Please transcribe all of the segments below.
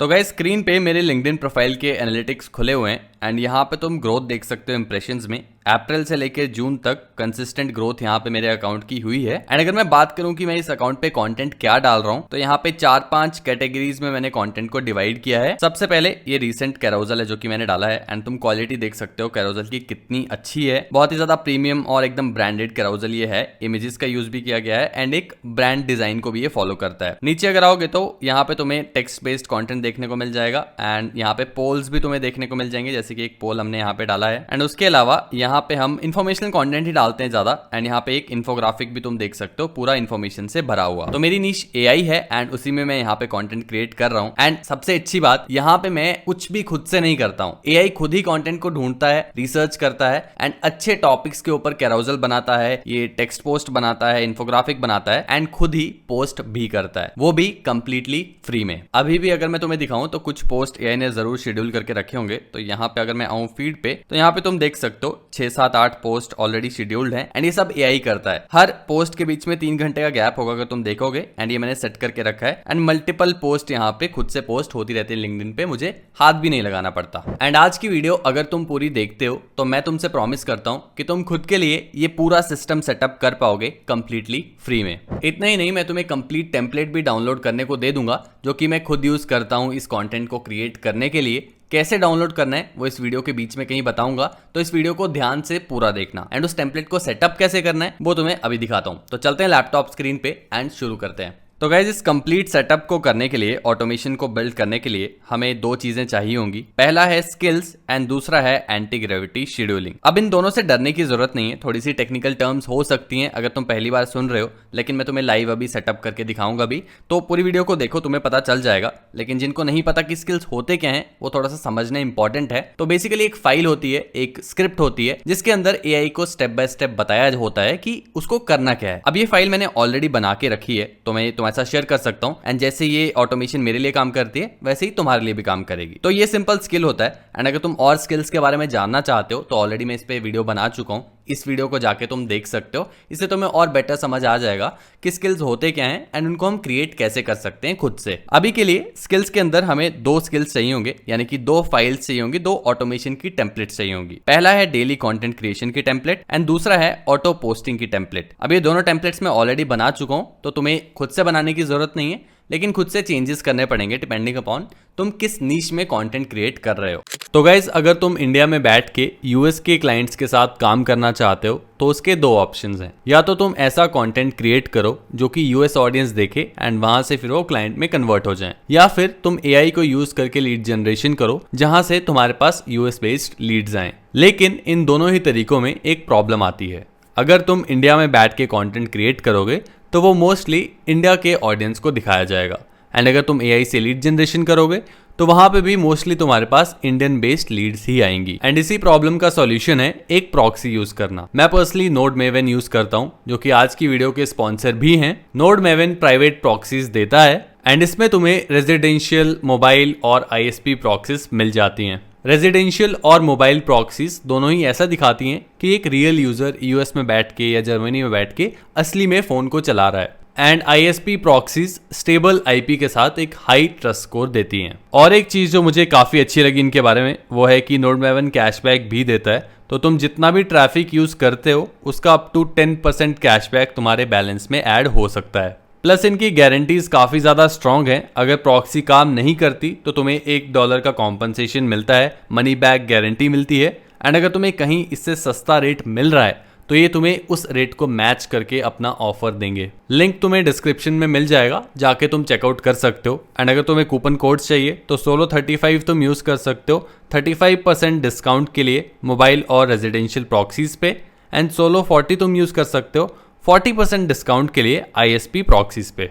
तो guys screen पे मेरे लिंक्डइन प्रोफाइल के एनालिटिक्स खुले हुए हैं एंड यहाँ पे तुम ग्रोथ देख सकते हो इंप्रेशंस में। अप्रैल से लेकर जून तक कंसिस्टेंट ग्रोथ यहाँ पे मेरे अकाउंट की हुई है। एंड अगर मैं बात करूँ कि मैं इस अकाउंट पे कंटेंट क्या डाल रहा हूँ, तो यहाँ पे 4-5 कैटेगरीज में मैंने कंटेंट को डिवाइड किया है। सबसे पहले ये रीसेंट कैरोजल है जो कि मैंने डाला है एंड तुम क्वालिटी देख सकते हो कैरोजल की कितनी अच्छी है। बहुत ही ज्यादा प्रीमियम और एकदम ब्रांडेड कैरोजल ये है। इमेजेस का यूज भी किया गया है एंड एक ब्रांड डिजाइन को भी ये फॉलो करता है। नीचे अगर आओगे तो यहाँ पे तुम्हें टेक्स्ट बेस्ड कंटेंट देखने को मिल जाएगा एंड यहाँ पे पोल्स भी तुम्हें देखने को मिल जाएंगे, जैसे कि एक पोल हमने यहाँ पे डाला है। एंड उसके अलावा यहाँ पे हम इन्फॉर्मेशनल कंटेंट ही डालते हैं ज्यादा। एंड यहाँ पे एक इन्फोग्राफिक भी तुम देख सकते हो पूरा इन्फॉर्मेशन से भरा हुआ। तो मेरी नीश एआई है एंड उसी में मैं यहाँ पे कंटेंट क्रिएट कर रहा हूँ। एंड सबसे अच्छी बात यहाँ पे मैं कुछ भी खुद से नहीं करता हूँ, एआई खुद ही कंटेंट को ढूंढता है, रिसर्च करता है एंड अच्छे टॉपिक्स के ऊपर कैरोजल बनाता है, ये टेक्स्ट पोस्ट बनाता है, इन्फोग्राफिक बनाता है एंड खुद ही पोस्ट भी करता है, वो भी कंप्लीटली फ्री में। अभी भी अगर मैं तुम्हें दिखाऊं तो कुछ पोस्ट एआई ने जरूर शेड्यूल करके रखे होंगे। तो यहाँ पे अगर मैं आऊं फीड पे तो यहाँ पे तुम देख सकते हो 6-7-8 पोस्ट ऑलरेडी शेड्यूल्ड है एंड ये सब एआई करता है। हर पोस्ट के बीच में 3 घंटे का गैप होगा अगर तुम देखोगे एंड ये मैंने सेट करके रखा है। एंड मल्टीपल पोस्ट यहाँ पे खुद से पोस्ट होती रहती है लिंक्डइन पे, मुझे हाथ भी नहीं लगाना पड़ता। एंड आज की वीडियो अगर तुम पूरी देखते हो तो मैं तुमसे प्रॉमिस करता हूँ कि तुम खुद के लिए ये पूरा सिस्टम सेटअप कर पाओगे कंप्लीटली फ्री में। इतना ही नहीं, मैं तुम्हें कंप्लीट टेम्पलेट भी डाउनलोड करने को दे दूंगा जो कि मैं खुद यूज करता हूँ इस कंटेंट को क्रिएट करने के लिए। कैसे डाउनलोड करना है वो इस वीडियो के बीच में कहीं बताऊंगा, तो इस वीडियो को ध्यान से पूरा देखना। एंड उस टेम्पलेट को सेटअप कैसे करना है वो तुम्हें अभी दिखाता हूं। तो चलते हैं लैपटॉप स्क्रीन पे एंड शुरू करते हैं। तो गाइज इस कंप्लीट सेटअप को करने के लिए, ऑटोमेशन को बिल्ड करने के लिए हमें 2 चीजें चाहिए होंगी। पहला है स्किल्स एंड दूसरा है एंटी ग्रेविटी शेड्यूलिंग। अब इन दोनों से डरने की जरूरत नहीं है, थोड़ी सी टेक्निकल टर्म्स हो सकती हैं अगर तुम पहली बार सुन रहे हो, लेकिन मैं तुम्हें लाइव अभी सेटअप करके दिखाऊंगा भी, तो पूरी वीडियो को देखो, तुम्हें पता चल जाएगा। लेकिन जिनको नहीं पता कि स्किल्स होते क्या है वो थोड़ा सा समझना इंपॉर्टेंट है। तो बेसिकली एक फाइल होती है, एक स्क्रिप्ट होती है जिसके अंदर एआई को स्टेप बाय स्टेप बताया होता है कि उसको करना क्या है। अब ये फाइल मैंने ऑलरेडी बना के रखी है तो मैं तुम्हारे साथ शेयर कर सकता हूं। एंड जैसे ये ऑटोमेशन मेरे लिए काम करती है वैसे ही तुम्हारे लिए भी काम करेगी। तो ये सिंपल स्किल होता है। एंड अगर तुम और स्किल्स के बारे में जानना चाहते हो तो ऑलरेडी मैं इस पे वीडियो बना चुका हूं, इस वीडियो को जाके तुम देख सकते हो। इससे तुम्हें और बेटर समझ आ जाएगा कि स्किल्स होते क्या हैं एंड उनको हम क्रिएट कैसे कर सकते हैं खुद से। अभी के लिए स्किल्स के अंदर हमें 2 स्किल्स चाहिए होंगे, यानी कि 2 फाइल्स चाहिए होंगी, 2 ऑटोमेशन की टेम्पलेट चाहिए होंगी। पहला है डेली कंटेंट क्रिएशन की टेम्पलेट एंड दूसरा है ऑटो पोस्टिंग की टेम्पलेट। अब ये दोनों टेम्पलेट्स मैं ऑलरेडी बना चुका हूं, तो तुम्हें खुद से बनाने की जरूरत नहीं है, लेकिन खुद से चेंजेस करने पड़ेंगे डिपेंडिंग अपॉन तुम किस नीश में कंटेंट क्रिएट कर रहे हो। तो गाइज अगर तुम इंडिया में बैठ के यूएस के क्लाइंट्स के साथ काम करना चाहते हो तो उसके 2 ऑप्शंस हैं। या तो तुम ऐसा कंटेंट क्रिएट करो जो कि यूएस ऑडियंस देखे एंड वहां से फिर वो क्लाइंट में कन्वर्ट हो जाए, या फिर तुम एआई को यूज करके लीड जनरेशन करो जहां से तुम्हारे पास यूएस बेस्ड लीड्स आए। लेकिन इन दोनों ही तरीकों में एक प्रॉब्लम आती है। अगर तुम इंडिया में बैठ के कंटेंट क्रिएट करोगे तो वो मोस्टली इंडिया के ऑडियंस को दिखाया जाएगा। एंड अगर तुम एआई से लीड जनरेशन करोगे तो वहां पे भी मोस्टली तुम्हारे पास इंडियन बेस्ड लीड्स ही आएंगी। एंड इसी प्रॉब्लम का सॉल्यूशन है एक प्रॉक्सी यूज करना। मैं पर्सनली नोड मेवन यूज करता हूं, जो कि आज की वीडियो के स्पॉन्सर भी हैं। नोड मेवन प्राइवेट प्रॉक्सीज देता है एंड इसमें तुम्हें रेजिडेंशियल, मोबाइल और आईएसपी प्रॉक्सीज मिल जाती हैं। रेजिडेंशियल और मोबाइल प्रॉक्सीज दोनों ही ऐसा दिखाती हैं कि एक रियल यूजर यूएस में बैठ के या जर्मनी में बैठ के असली में फोन को चला रहा है। And ISP proxies stable IP के साथ एक हाई ट्रस्ट स्कोर देती हैं। और एक चीज जो मुझे काफी अच्छी लगी इनके बारे में वो है कि नोड मेवन कैशबैक भी देता है। तो तुम जितना भी ट्रैफिक यूज करते हो उसका अप टू 10% कैशबैक तुम्हारे बैलेंस में ऐड हो सकता है। प्लस इनकी गारंटीज काफी ज्यादा स्ट्रॉन्ग है। अगर प्रॉक्सी काम नहीं करती तो तुम्हें $1 का कॉम्पनसेशन मिलता है, मनी बैक गारंटी मिलती है। एंड अगर तुम्हें कहीं इससे सस्ता रेट मिल रहा है तो ये तुम्हें उस रेट को मैच करके अपना ऑफर देंगे। लिंक तुम्हें डिस्क्रिप्शन में मिल जाएगा, जाके तुम चेकआउट कर सकते हो। एंड अगर तुम्हें कूपन कोड्स चाहिए तो SOLO35 तुम यूज कर सकते हो 35% डिस्काउंट के लिए मोबाइल और रेजिडेंशियल प्रॉक्सीज पे। एंड SOLO40 तुम यूज कर सकते हो 40% डिस्काउंट के लिए आईएसपी प्रॉक्सीज पे।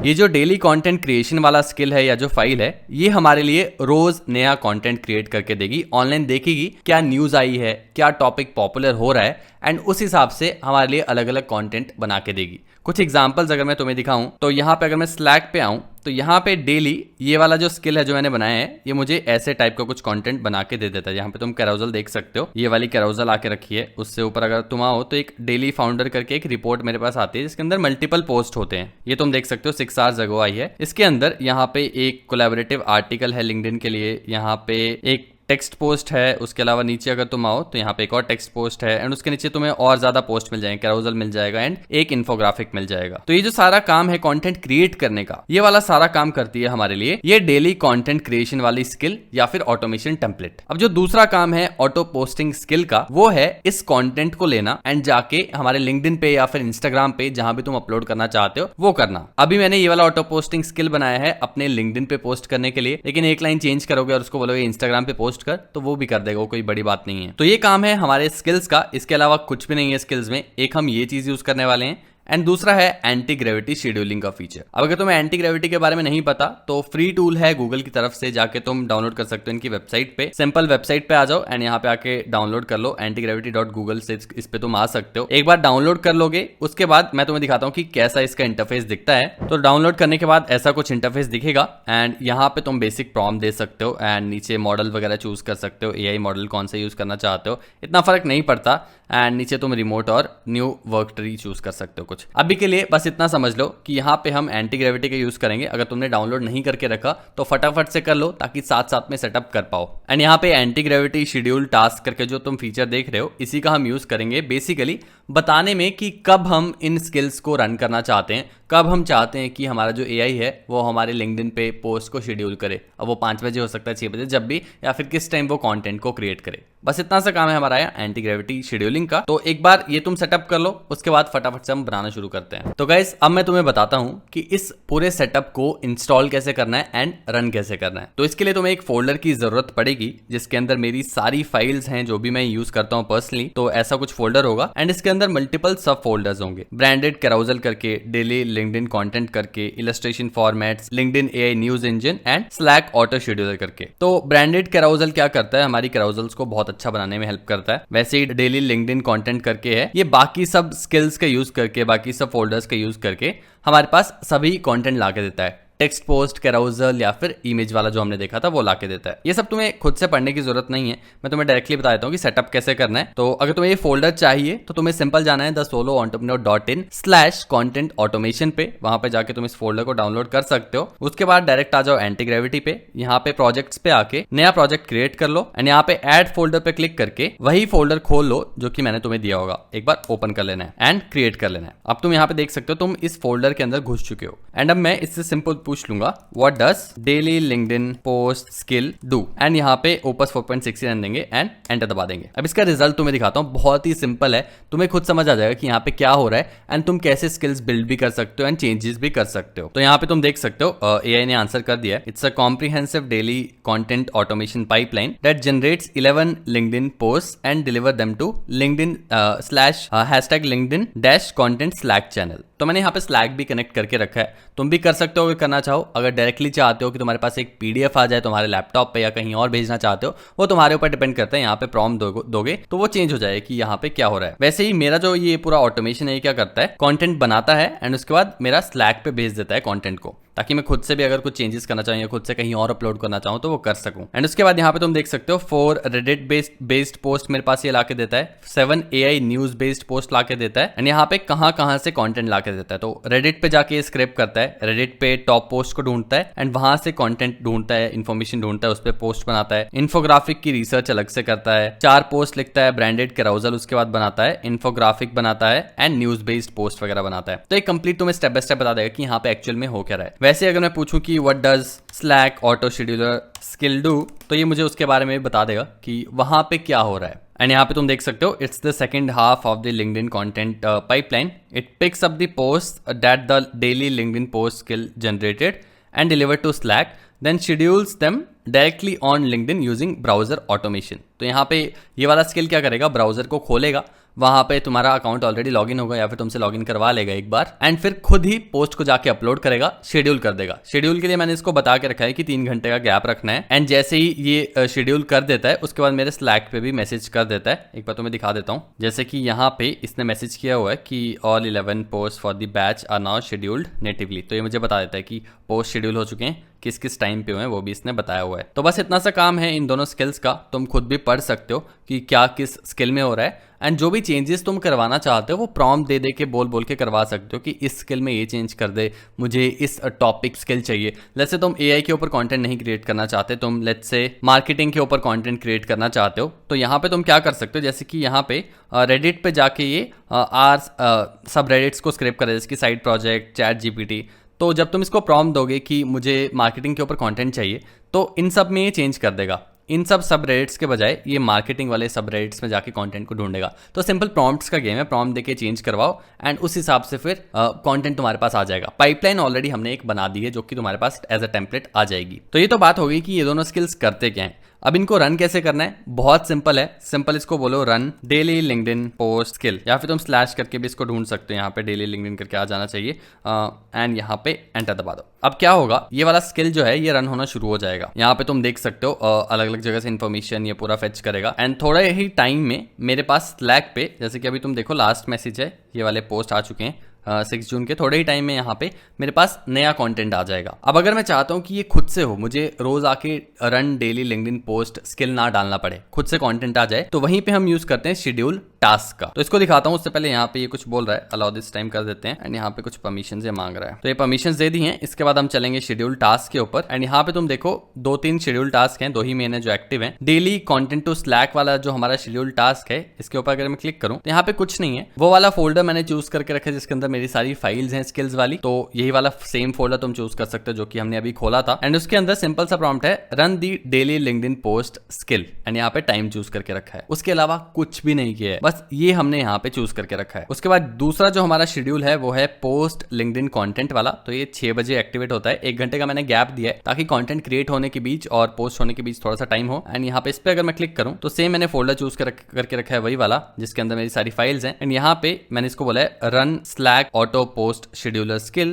ये जो डेली कंटेंट क्रिएशन वाला स्किल है या जो फाइल है, ये हमारे लिए रोज नया कंटेंट क्रिएट करके देगी। ऑनलाइन देखेगी क्या न्यूज आई है, क्या टॉपिक पॉपुलर हो रहा है एंड उस हिसाब से हमारे लिए अलग अलग कंटेंट बना के देगी। कुछ एग्जांपल्स अगर मैं तुम्हें दिखाऊं तो यहाँ पे अगर मैं स्लैक पे आऊं तो यहाँ पे डेली ये वाला जो स्किल है जो मैंने बनाया है ये मुझे ऐसे टाइप का कुछ कंटेंट बना के दे देता है। यहाँ पे तुम कैरोजल देख सकते हो, ये वाली कैरोजल आके रखी है। उससे ऊपर अगर तुम आओ तो एक डेली फाउंडर करके एक रिपोर्ट मेरे पास आती है जिसके अंदर मल्टीपल पोस्ट होते हैं। ये तुम देख सकते हो 6 आवर्स अगो आई है। इसके अंदर यहाँ पे एक कोलैबोरेटिव आर्टिकल है लिंक्डइन के लिए, यहाँ पे एक टेक्स्ट पोस्ट है, उसके अलावा नीचे अगर तुम आओ तो यहाँ पे एक और टेक्स्ट पोस्ट है एंड उसके नीचे तुम्हें और ज्यादा पोस्ट मिल जाएंगे, कैरोजल मिल जाएगा एंड एक इन्फोग्राफिक मिल जाएगा। तो ये जो सारा काम है कंटेंट क्रिएट करने का, ये वाला सारा काम करती है हमारे लिए ये डेली कंटेंट क्रिएशन वाली स्किल या फिर ऑटोमेशन टेम्पलेट। अब जो दूसरा काम है ऑटो पोस्टिंग स्किल का, वो है इस कंटेंट को लेना एंड जाके हमारे लिंक्डइन पे या फिर इंस्टाग्राम पे जहां भी तुम अपलोड करना चाहते हो वो करना। अभी मैंने ये वाला ऑटो पोस्टिंग स्किल बनाया है अपने लिंक्डइन पे पोस्ट करने के लिए, लेकिन एक लाइन चेंज करोगे और उसको बोलोगे इंस्टाग्राम पे पोस्ट कर तो वो भी कर देगा, वो कोई बड़ी बात नहीं है। तो ये काम है हमारे स्किल्स का, इसके अलावा कुछ भी नहीं है स्किल्स में। एक हम ये चीज यूज करने वाले हैं एंड दूसरा है एंटी ग्रेविटी शेड्यूलिंग का फीचर। अब अगर तुम्हें एंटी ग्रेविटी के बारे में नहीं पता तो फ्री टूल है गूगल की तरफ से, जाके तुम डाउनलोड कर सकते हो इनकी वेबसाइट पे। सिंपल वेबसाइट पे आ जाओ एंड यहाँ पे आके डाउनलोड कर लो antigravity.google से, इस पे तुम आ सकते हो। एक बार डाउनलोड कर लोगे उसके बाद मैं तुम्हें दिखाता हूँ कि कैसा इसका इंटरफेस दिखता है। तो डाउनलोड करने के बाद ऐसा कुछ इंटरफेस दिखेगा एंड यहाँ पे तुम बेसिक प्रॉम्प्ट दे सकते हो एंड नीचे मॉडल वगैरह चूज कर सकते हो, AI मॉडल कौन सा यूज करना चाहते हो, इतना फर्क नहीं पड़ता। एंड नीचे तुम रिमोट और न्यू वर्क ट्री चूज कर सकते हो। कुछ अभी के लिए बस इतना समझ लो कि यहाँ पे हम एंटी ग्रेविटी का यूज करेंगे। अगर तुमने डाउनलोड नहीं करके रखा तो फटाफट से कर लो ताकि साथ साथ में सेटअप कर पाओ। एंड यहाँ पे एंटी ग्रेविटी शेड्यूल टास्क करके जो तुम फीचर देख रहे हो, इसी का हम यूज करेंगे बेसिकली बताने में कि कब हम इन स्किल्स को रन करना चाहते हैं, कब हम चाहते हैं कि हमारा जो AI है वो हमारे लिंक्डइन पे पोस्ट को शेड्यूल करे। अब वो 5 बजे हो सकता है, 6 बजे, जब भी, या फिर किस टाइम वो कंटेंट को क्रिएट करे। बस इतना सा काम है हमारा एंटी ग्रेविटी शेड्यूलिंग का। तो एक बार ये तुम सेटअप कर लो, उसके बाद फटाफट से हम बनाना शुरू करते हैं। तो गाइस अब मैं तुम्हें बताता हूं कि इस पूरे सेटअप को इंस्टॉल कैसे करना है एंड रन कैसे करना है। तो इसके लिए तुम्हें एक फोल्डर की जरूरत पड़ेगी जिसके अंदर मेरी सारी फाइल्स हैं जो भी मैं यूज करता हूं पर्सनली। तो ऐसा कुछ फोल्डर होगा एंड इसके अंदर मल्टीपल सब फोल्डर्स होंगे, ब्रांडेड कैरोजल करके, डेली लिंक्डइन कंटेंट करके, illustration formats, LinkedIn AI news engine and slack auto scheduler करके। तो ब्रांडेड कैरोजल क्या करता है, हमारी कैरोजल्स को बहुत अच्छा बनाने में हेल्प करता है। वैसे ही डेली लिंक्डइन कंटेंट करके है, ये बाकी सब स्किल्स का यूज करके, बाकी सब फोल्डर्स का यूज करके हमारे पास सभी कंटेंट ला के देता है। टेक्स्ट पोस्ट, कैरोजल या फिर इमेज वाला जो हमने देखा था वो लाके देता है। ये सब तुम्हें खुद से पढ़ने की जरूरत नहीं है, मैं तुम्हें डायरेक्टली बता देता हूँ कि सेटअप कैसे करना है। तो अगर तुम्हें ये फोल्डर चाहिए तो तुम्हें सिंपल जाना है thesoloentrepreneur.in/content-automation पे, वहां पे जाके तुम इस फोल्डर को डाउनलोड कर सकते हो। उसके बाद डायरेक्ट आ जाओ एंटी ग्रेविटी पे, यहाँ पे प्रोजेक्ट्स पे आके नया प्रोजेक्ट क्रिएट कर लो एंड यहाँ पे ऐड फोल्डर पे क्लिक करके वही फोल्डर खोल लो जो कि मैंने तुम्हें दिया होगा। एक बार ओपन कर लेना है एंड क्रिएट कर लेना है। अब तुम यहाँ पे देख सकते हो तुम इस फोल्डर के अंदर घुस चुके हो एंड अब मैं इससे सिंपल पूछ लूंगा what does daily LinkedIn post skill do and यहाँ पे ओपस 4.6 रन देंगे एंड एंटर दबा देंगे। अब इसका रिजल्ट तुम्हें दिखाता हूँ, बहुत ही सिंपल है, तुम्हें खुद समझ आ जाएगा कि यहाँ पे क्या हो रहा है एंड तुम कैसे स्किल्स बिल्ड भी कर सकते हो एंड चेंजेस भी कर सकते हो। तो यहाँ पे तुम देख सकते हो AI ने आंसर कर दिया है, it's a comprehensive daily content automation pipeline that generates 11 LinkedIn post and deliver them to LinkedIn /LinkedIn-content Slack channel. तो मैंने यहाँ पे स्लैक भी कनेक्ट करके रखा है, तुम भी कर सकते हो अगर करना चाहो। अगर डायरेक्टली चाहते हो कि तुम्हारे पास एक PDF आ जाए तुम्हारे लैपटॉप पे या कहीं और भेजना चाहते हो, वो तुम्हारे ऊपर डिपेंड करता है। यहाँ पे प्रॉम्प्ट दोगे तो वो चेंज हो जाए कि यहाँ पे क्या हो रहा है। वैसे ही मेरा जो ये पूरा ऑटोमेशन है, ये क्या करता है, कंटेंट बनाता है एंड उसके बाद मेरा स्लैक पे भेज देता है कंटेंट को, ताकि मैं खुद से भी अगर कुछ चेंजेस करना चाहूँ या खुद से कहीं और अपलोड करना चाहूँ तो वो कर सकूं। एंड उसके बाद यहाँ पे तुम देख सकते हो 4 रेडिट बेस्ड पोस्ट मेरे पास ये लाके देता है, 7 AI न्यूज बेस्ड पोस्ट लाके देता है एंड यहाँ पे कहाँ से कंटेंट लाके देता है। तो रेडिट पे जाके ये स्क्रैप करता है, रेडिट पे टॉप पोस्ट को ढूंढता है एंड वहां से कंटेंट ढूंढता है, इन्फॉर्मेशन ढूंढता है, उस पर पोस्ट बनाता है। इन्फोग्राफिक की रिसर्च अलग से करता है, 4 पोस्ट लिखता है, ब्रांडेड कैरोजल उसके बाद बनाता है, इन्फोग्राफिक बनाता है एंड न्यूज बेस्ड पोस्ट वगैरह बनाता है। तो एक कंप्लीट तुम्हें स्टेप बाय स्टेप बता देगा कि यहाँ पे एक्चुअल में हो क्या रहा है। वैसे अगर मैं पूछूं कि what does slack auto scheduler skill do, तो ये मुझे उसके बारे में बता देगा कि वहां पे क्या हो रहा है। एंड यहाँ पे तुम देख सकते हो it's the second half of the LinkedIn content pipeline, it picks up the post that the daily LinkedIn post skill generated and deliver to Slack, then schedules them directly on LinkedIn using browser automation. तो यहाँ पे ये वाला skill क्या करेगा, browser को खोलेगा, वहां पे तुम्हारा अकाउंट ऑलरेडी लॉगिन होगा या फिर तुमसे लॉगिन करवा लेगा एक बार, एंड फिर खुद ही पोस्ट को जाके अपलोड करेगा, शेड्यूल कर देगा। शेड्यूल के लिए मैंने इसको बता के रखा है कि 3 घंटे का गैप रखना है, एंड जैसे ही ये शेड्यूल कर देता है उसके बाद मेरे स्लैक पे भी मैसेज कर देता है। एक बार तुम्हें दिखा देता हूँ, जैसे कि यहाँ पे इसने मैसेज किया हुआ है कि all 11 post for the batch are now scheduled natively. तो ये मुझे बता देता है कि पोस्ट शेड्यूल हो चुके हैं, किस किस टाइम पे हुए हैं वो भी इसने बताया हुआ है। तो बस इतना सा काम है इन दोनों स्किल्स का। तुम खुद भी पढ़ सकते हो कि क्या किस स्किल में हो रहा है, एंड जो भी चेंजेस तुम करवाना चाहते हो वो प्रॉम्प्ट दे दे के बोल के करवा सकते हो कि इस स्किल में ये चेंज कर दे, मुझे इस टॉपिक स्किल चाहिए। जैसे तुम एआई के ऊपर कंटेंट नहीं क्रिएट करना चाहते, तुम लेट्स से मार्केटिंग के ऊपर कंटेंट क्रिएट करना चाहते हो, तो यहाँ पे तुम क्या कर सकते हो, जैसे कि यहाँ पे रेडिट पे जाके ये सब रेडिट्स को स्क्रैप करे, जैसे कि साइड प्रोजेक्ट, चैट जीपीटी। तो जब तुम इसको प्रॉम्प्ट दोगे कि मुझे मार्केटिंग के ऊपर कंटेंट चाहिए, तो इन सब में ये चेंज कर देगा। इन सब रेडिट्स के बजाय ये मार्केटिंग वाले सब रेडिट्स में जाके कंटेंट को ढूंढेगा। तो सिंपल प्रॉम्प्ट्स का गेम है, प्रॉम्प्ट देके चेंज करवाओ एंड उस हिसाब से फिर कंटेंट तुम्हारे पास आ जाएगा। पाइपलाइन ऑलरेडी हमने एक बना दी है जो कि तुम्हारे पास एज अ टेम्पलेट आ जाएगी। तो ये तो बात हो गई कि ये दोनों स्किल्स करते क्या है। अब इनको रन कैसे करना है, बहुत सिंपल है। सिंपल इसको बोलो run daily LinkedIn post skill, या फिर तुम स्लैश करके भी इसको ढूंढ सकते हो। यहाँ पे डेली लिंक्डइन करके आ जाना चाहिए एंड यहाँ पे एंटर दबा दो। अब क्या होगा, ये वाला स्किल जो है ये रन होना शुरू हो जाएगा। यहाँ पे तुम देख सकते हो अलग अलग जगह से इन्फॉर्मेशन ये पूरा फेच करेगा, एंड थोड़ा ही टाइम में मेरे पास स्लैक पे, जैसे कि अभी तुम देखो लास्ट मैसेज है, ये वाले पोस्ट आ चुके हैं 6 जून के। थोड़े ही टाइम में यहाँ पे मेरे पास नया कंटेंट आ जाएगा। अब अगर मैं चाहता हूँ कि ये खुद से हो, मुझे रोज आके run daily LinkedIn post skill ना डालना पड़े, खुद से कंटेंट आ जाए, तो वहीं पे हम यूज करते हैं शेड्यूल टास्क का। तो इसको दिखाता हूँ। उससे पहले यहाँ पे ये कुछ बोल रहा है, अलाउ दिस टाइम कर देते हैं, एंड यहाँ पे कुछ परमिशन मांग रहा है, तो ये परमिशन दे दी हैं। इसके बाद हम चलेंगे शेड्यूल टास्क के ऊपर, एंड यहाँ पे तुम देखो 2-3 शेड्यूल टास्क हैं, 2 ही मेन है जो एक्टिव है। डेली कंटेंट टू स्लैक वाला जो हमारा शेड्यूल टास्क है, इसके ऊपर अगर मैं क्लिक करूँ तो यहाँ पे कुछ नहीं है। वो वाला फोल्डर मैंने चूज करके रखा है जिसके अंदर मेरी सारी फाइल्स हैं स्किल्स वाली, तो यही वाला सेम फोल्डर तुम चूज कर सकते हो जो कि हमने अभी खोला था। एंड उसके अंदर सिंपल सा प्रॉम्प्ट है run the daily LinkedIn post skill, and यहाँ पे टाइम चूज करके रखा है। उसके अलावा कुछ भी नहीं किया है, बस ये हमने यहाँ पे चूज करके रखा है। उसके बाद दूसरा जो हमारा शेड्यूल है वो है पोस्ट लिंक्डइन कंटेंट वाला, तो ये 6 बजे एक्टिवेट होता है। 1 घंटे का मैंने गैप दिया है ताकि कंटेंट क्रिएट होने के बीच और पोस्ट होने के बीच थोड़ा सा टाइम हो। एंड यहाँ पे इस पे अगर मैं क्लिक करूँ तो सेम मैंने फोल्डर चूज करके रखा है, वही वाला जिसके अंदर मेरी सारी फाइल्स हैं। एंड यहाँ पे मैंने इसको बोला है run Slack auto post scheduler skill,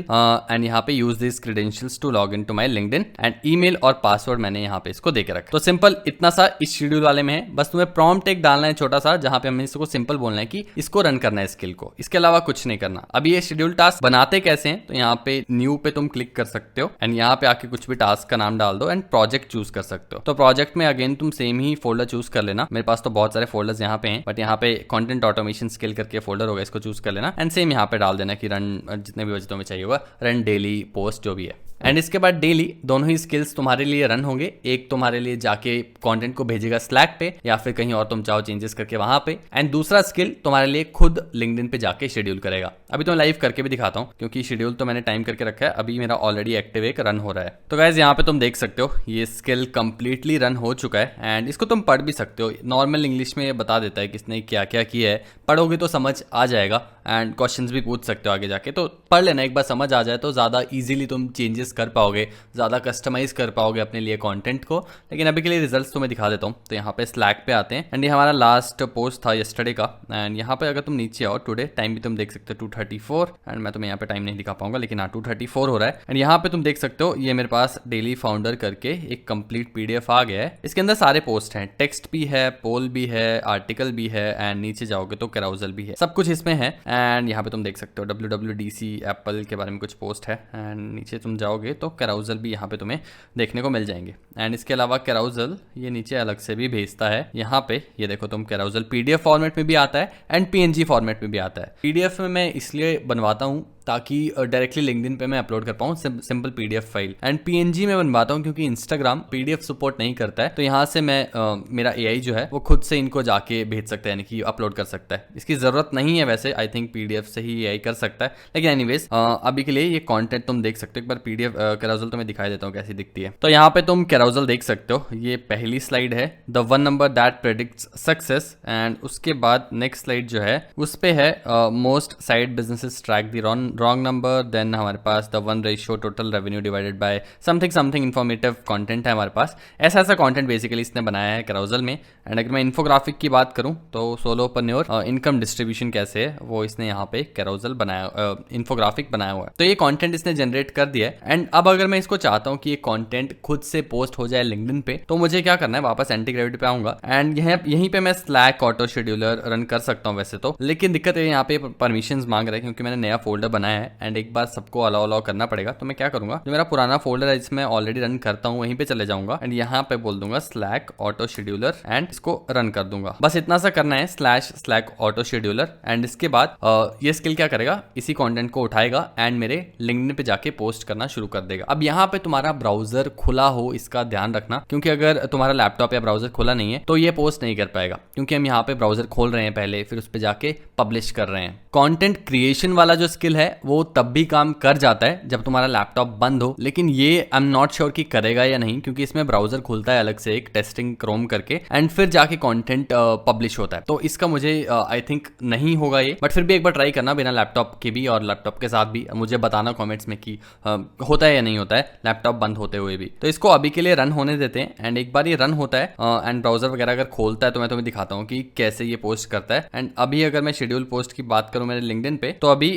and यहाँ पे use this credentials to log in to my LinkedIn, and email और पासवर्ड मैंने यहाँ पे इसको देके रखा। तो सिंपल इतना सा इस शेड्यूल वाले में है। बस तुम्हें प्रॉम्प्ट एक डालना है छोटा सा, जहां पे हमें इसको सिंपल बोलना है कि इसको रन करना है स्किल को, इसके अलावा कुछ नहीं करना। अब ये शेड्यूल टास्क बनाते कैसे हैं, तो यहाँ पे न्यू पे तुम क्लिक कर सकते हो, एंड यहाँ पे आके कुछ भी टास्क का नाम डाल दो एंड प्रोजेक्ट चूज कर सकते हो। तो प्रोजेक्ट में अगेन तुम सेम ही फोल्डर चूज कर लेना। मेरे पास तो बहुत सारे फोल्डर्स यहाँ पे हैं, बट यहाँ पे कंटेंट ऑटोमेशन स्किल करके फोल्डर होगा, इसको चूज कर लेना एंड सेम यहाँ पे डाल देना कि रन जितने भी बजे तुम्हें चाहिए होगा, रन डेली पोस्ट जो भी है। एंड इसके बाद डेली दोनों ही स्किल्स तुम्हारे लिए रन होंगे। एक तुम्हारे लिए जाके कंटेंट को भेजेगा स्लैक पे, या फिर कहीं और तुम चाहो चेंजेस करके वहां पे, एंड दूसरा स्किल तुम्हारे लिए खुद लिंक्डइन पे जाके शेड्यूल करेगा। अभी तो मैं लाइव करके भी दिखाता हूँ क्योंकि शेड्यूल तो मैंने टाइम करके रखा है, अभी मेरा ऑलरेडी एक्टिव एक रन हो रहा है। तो गाइस यहाँ पे तुम देख सकते हो ये स्किल कंप्लीटली रन हो चुका है, एंड इसको तुम पढ़ भी सकते हो। नॉर्मल इंग्लिश में ये बता देता है कि इसने क्या क्या किया है, पढ़ोगे तो समझ आ जाएगा, एंड क्वेश्चंस भी पूछ सकते हो आगे जाके। तो पढ़ लेना, एक बार समझ आ जाए तो ज़्यादा ईजिली तुम चेंजेस कर पाओगे, ज़्यादा कस्टमाइज कर पाओगे अपने लिए कंटेंट को। लेकिन अभी के लिए रिजल्ट्स तो मैं दिखा देता हूँ। तो यहाँ पे स्लैक पे आते हैं, एंड ये हमारा लास्ट पोस्ट था येस्टरडे का। एंड यहाँ पे अगर तुम नीचे आओ टुडे टाइम भी तुम देख सकते हो 2:34, एंड मैं तुम्हें यहाँ पे टाइम नहीं दिखा पाऊंगा, लेकिन हाँ 2:34 हो रहा है। एंड यहाँ पे तुम देख सकते हो ये मेरे पास डेली फाउंडर करके एक कंप्लीट पीडीएफ आ गया है। इसके अंदर सारे पोस्ट हैं, टेक्स्ट भी है, पोल भी है, आर्टिकल भी है, एंड नीचे जाओगे तो कैराउजल भी है, सब कुछ इसमें है। एंड यहाँ पे तुम देख सकते हो WWDC एप्पल के बारे में कुछ पोस्ट है, एंड नीचे तुम जाओगे तो कैराउजल भी यहाँ पे तुम्हें देखने को मिल जाएंगे। एंड इसके अलावा कैराउजल ये नीचे अलग से भी भेजता है। यहाँ पे ये देखो तुम, कैराउजल पीडीएफ फॉर्मेट में भी आता है एंड PNG फॉर्मेट में भी आता है। पीडीएफ में मैं इसलिए बनवाता हूँ ताकि डायरेक्टली लिंक्डइन पे मैं अपलोड कर पाऊँ simple PDF file, and PNG में बनवाता हूँ क्योंकि इंस्टाग्राम पीडीएफ सपोर्ट नहीं करता है। तो यहाँ से मैं मेरा AI जो है वो खुद से इनको जाके भेज सकता है, यानी कि अपलोड कर सकता है। इसकी ज़रूरत नहीं है वैसे, आई थिंक PDF से ही AI कर सकता है, लेकिन एनीवेज अभी के लिए ये कंटेंट तुम देख सकते हो। एक बार PDF कैरोसल तुम्हें दिखाई देता हूँ कैसी दिखती है। तो यहाँ पे तुम कैरोसल देख सकते हो, ये पहली स्लाइड है, the one number that predicts success, and उसके बाद नेक्स्ट स्लाइड जो है उस पे है most side businesses track the wrong number, then हमारे पास the one ratio total revenue divided by something informative content है हमारे पास। ऐसा कंटेंट बेसिकली इसने बनाया है कैरोसल में। एंड अगर मैं इन्फोग्राफिक की बात करूं तो सोलोप्रेन्योर इनकम डिस्ट्रीब्यूशन कैसे है वो इसने यहाँ पे कैरोसल बनाया, इन्फोग्राफिक बनाया हुआ है। तो ये कंटेंट इसने जनरेट कर दिया है। एंड अब अगर मैं इसको चाहता हूँ कि ये कंटेंट खुद से पोस्ट हो जाए लिंक्डइन पे, तो मुझे क्या करना है, वापस एंटी ग्रेविटी पे आऊंगा एंड यहीं पे मैं स्लैक ऑटो शेड्यूलर रन कर सकता हूँ वैसे तो, लेकिन दिक्कत है यहाँ पे परमिशंस मांग रहा है क्योंकि मैंने नया फोल्डर बनाया है एंड एक बार सबको अलाउ करना पड़ेगा। तो मैं क्या करूंगा, जो मेरा पुराना फोल्डर है जिसमें ऑलरेडी रन करता हूँ वहीं पे चले जाऊंगा एंड यहाँ पे बोल दूंगा स्लैक ऑटो शेड्यूलर एंड इसको रन कर दूंगा। बस इतना सा करना है, स्लैक ऑटो शेड्यूलर, एंड इसके बाद ये स्किल क्या करेगा, इसी कंटेंट को उठाएगा एंड मेरे लिंक्डइन पे जाके पोस्ट करना शुरू कर देगा। अब यहाँ पे तुम्हारा ब्राउजर खुला हो इसका ध्यान रखना, क्योंकि अगर तुम्हारा लैपटॉप या ब्राउजर खुला नहीं है तो ये पोस्ट नहीं कर पाएगा, क्योंकि हम यहाँ पे ब्राउजर खोल रहे हैं पहले, फिर उस पे जाके पब्लिश कर रहे हैं। कंटेंट क्रिएशन वाला जो स्किल है वो तब भी काम कर जाता है जब तुम्हारा लैपटॉप बंद हो, लेकिन ये आई एम नॉट श्योर कि करेगा या नहीं, क्योंकि इसमें ब्राउजर खुलता है अलग से एक टेस्टिंग क्रोम करके एंड फिर जाके कंटेंट पब्लिश होता है। तो इसका मुझे आई थिंक नहीं होगा ये, बट फिर भी एक बार ट्राई करना बिना लैपटॉप के भी और लैपटॉप के साथ भी, मुझे बताना कमेंट्स में कि होता है या नहीं होता है लैपटॉप बंद होते हुए भी। तो इसको अभी के लिए रन होने देते हैं एंड एक बार ये रन होता है एंड ब्राउजर वगैरह अगर खोलता है तो मैं तुम्हें दिखाता हूँ कि कैसे ये पोस्ट करता है। एंड अभी अगर मैं शेड्यूल पोस्ट की बात करूँ मेरे लिंक्डइन पे, तो अभी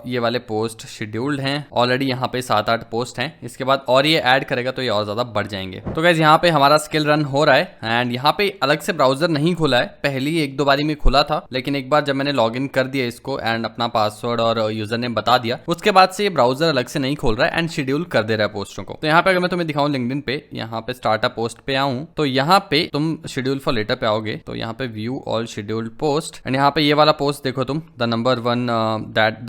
ये वाले पोस्ट शेड्यूल्ड हैं ऑलरेडी, यहाँ पे 7-8 पोस्ट हैं। इसके बाद और ये ऐड करेगा तो ये और ज्यादा बढ़ जाएंगे। तो गाइस यहाँ पे हमारा स्किल रन हो रहा है एंड यहाँ पे अलग से ब्राउजर नहीं खुला है, पहली 1-2 बारी में खुला था, लेकिन एक बार जब मैंने लॉग इन कर दिया इसको एंड अपना पासवर्ड और यूजर नेम बता दिया, उसके बाद से ये ब्राउजर अलग से नहीं खोल रहा है एंड शेड्यूल कर दे रहा है पोस्टों को। तो यहाँ पे अगर मैं तुम्हें दिखाऊं लिंक्डइन पे, यहाँ पे स्टार्टअप पोस्ट पे आऊं तो यहाँ पे तुम शेड्यूल फॉर लेटर पे आओगे, तो यहाँ पे view all scheduled post and यहाँ पे ये वाला पोस्ट देखो तुम, the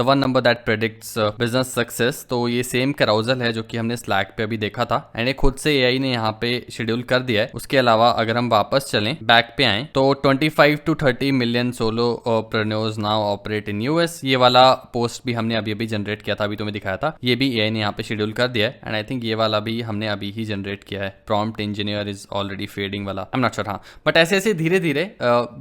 one number that predicts business success. तो ये सेम कैरोसल है जो कि हमने स्लैक पे अभी देखा था एंड ये खुद से एआई ने यहाँ पे शेड्यूल कर दिया है। उसके अलावा अगर हम वापस चलें बैक पे आए तो 25 to 30 million solopreneurs now operate in US, ये वाला पोस्ट भी हमने अभी जनरेट किया था, अभी तुम्हें दिखाया था, ये भी एआई ने यहाँ पे शेड्यूल कर दिया है एंड आई थिंक ये वाला भी हमने अभी ही जनरेट किया है, prompt engineer is already fading वाला, आई एम नॉट श्योर। हाँ, बट ऐसे ऐसे धीरे धीरे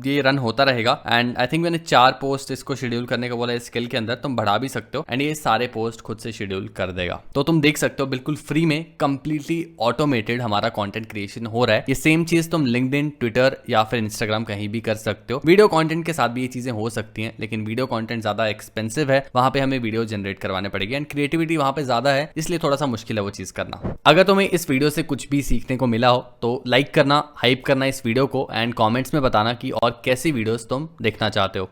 ये रन होता रहेगा एंड आई थिंक मैंने 4 पोस्ट इसको शेड्यूल करने का बोला, स्किल के अंदर तुम बढ़ा भी सकते हो एंड ये सारे पोस्ट खुद से शेड्यूल कर देगा। तो तुम देख सकते हो बिल्कुल फ्री में कंप्लीटली ऑटोमेटेड हमारा कंटेंट क्रिएशन हो रहा है। ये सेम चीज तुम लिंक्डइन, ट्विटर या फिर इंस्टाग्राम कहीं भी कर सकते हो। वीडियो कंटेंट के साथ भी ये चीजें हो सकती हैं, लेकिन वीडियो कंटेंट ज्यादा एक्सपेंसिव है, वहां पे हमें वीडियो जनरेट करवाने पड़ेगी एंड क्रिएटिविटी वहां पे ज्यादा है, इसलिए थोड़ा सा मुश्किल है वो चीज करना। अगर तुम्हें इस वीडियो से कुछ भी सीखने को मिला हो तो लाइक करना, हाइप करना इस वीडियो को एंड कॉमेंट्स में बताना कि और कैसी वीडियोस तुम देखना चाहते हो।